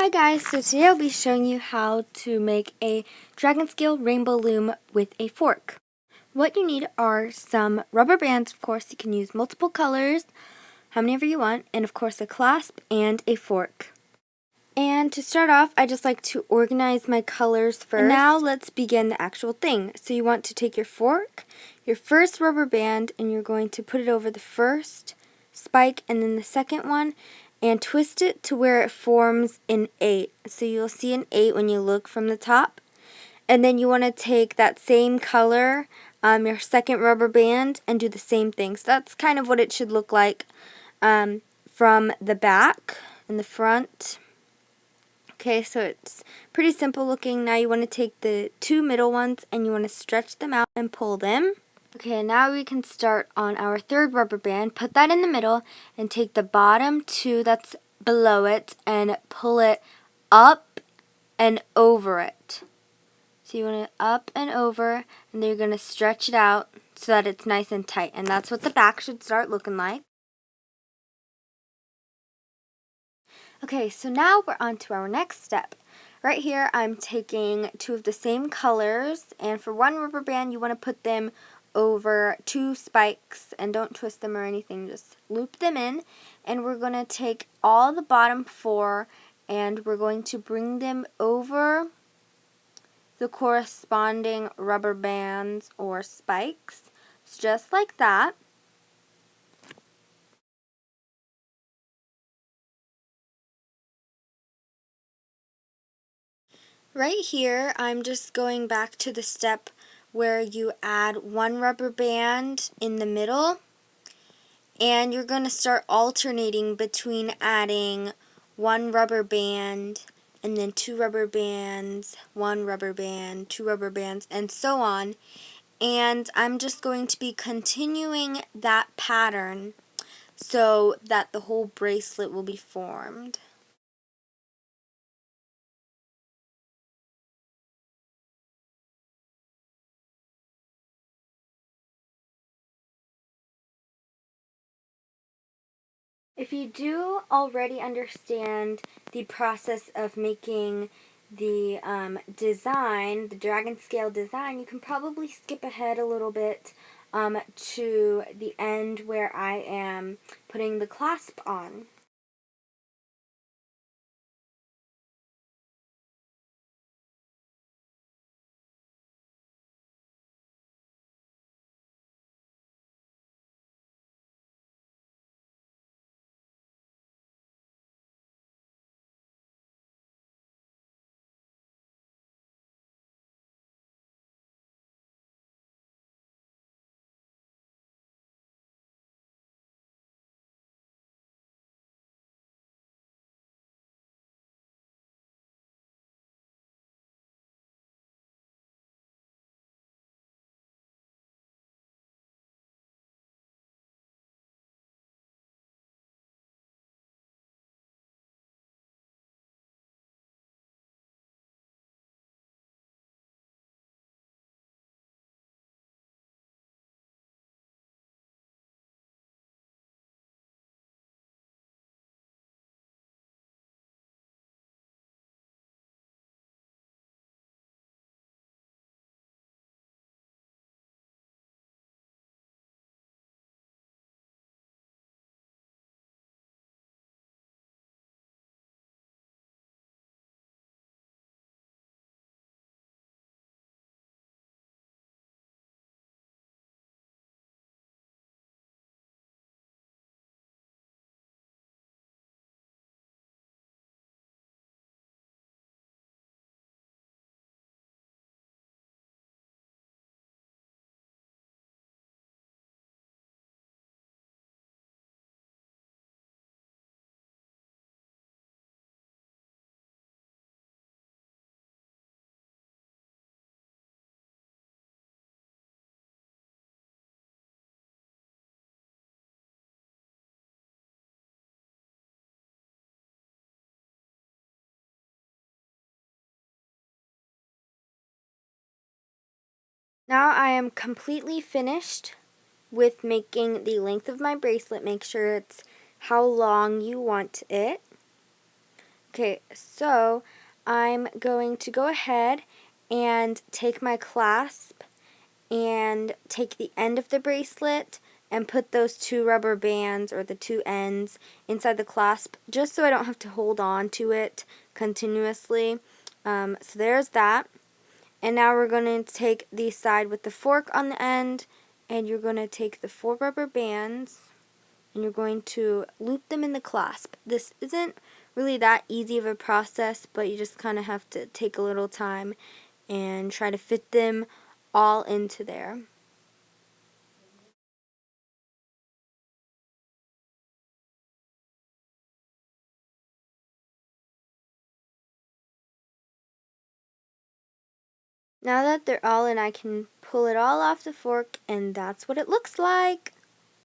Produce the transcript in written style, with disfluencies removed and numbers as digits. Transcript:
Hi guys, so today I'll be showing you how to make a Dragon Scale Rainbow Loom with a fork. What you need are some rubber bands, of course you can use multiple colors, how many ever you want, and of course a clasp and a fork. And to start off, I just like to organize my colors first. And now let's begin the actual thing. So you want to take your fork, your first rubber band, and you're going to put it over the first spike and then the second one, and twist it to where it forms an 8. So you'll see an 8 when you look from the top. And then you want to take that same color, your second rubber band, and do the same thing. So that's kind of what it should look like from the back and the front. Okay, so it's pretty simple looking. Now you want to take the two middle ones and you want to stretch them out and pull them. Okay, now we can start on our third rubber band. Put that in the middle and take the bottom two that's below it and pull it up and over it. So you want it up and over, and then you're going to stretch it out so that it's nice and tight. And that's what the back should start looking like. Okay, so now we're on to our next step. Right here I'm taking two of the same colors, and for one rubber band you want to put them over two spikes, and don't twist them or anything, just loop them in, and we're going to take all the bottom four and we're going to bring them over the corresponding rubber bands or spikes, so just like that. Right here, I'm just going back to the step where you add one rubber band in the middle, and you're going to start alternating between adding one rubber band and then two rubber bands, one rubber band, two rubber bands, and so on. And I'm just going to be continuing that pattern so that the whole bracelet will be formed. If you do already understand the process of making the design, the Dragon Scale design, you can probably skip ahead a little bit to the end where I am putting the clasp on. Now I am completely finished with making the length of my bracelet. Make sure it's how long you want it. Okay, so I'm going to go ahead and take my clasp and take the end of the bracelet and put those two rubber bands, or the two ends, inside the clasp, just so I don't have to hold on to it continuously. So there's that. And now we're going to take the side with the fork on the end, and you're going to take the 4 rubber bands and you're going to loop them in the clasp. This isn't really that easy of a process, but you just kind of have to take a little time and try to fit them all into there. Now that they're all in, I can pull it all off the fork, and that's what it looks like.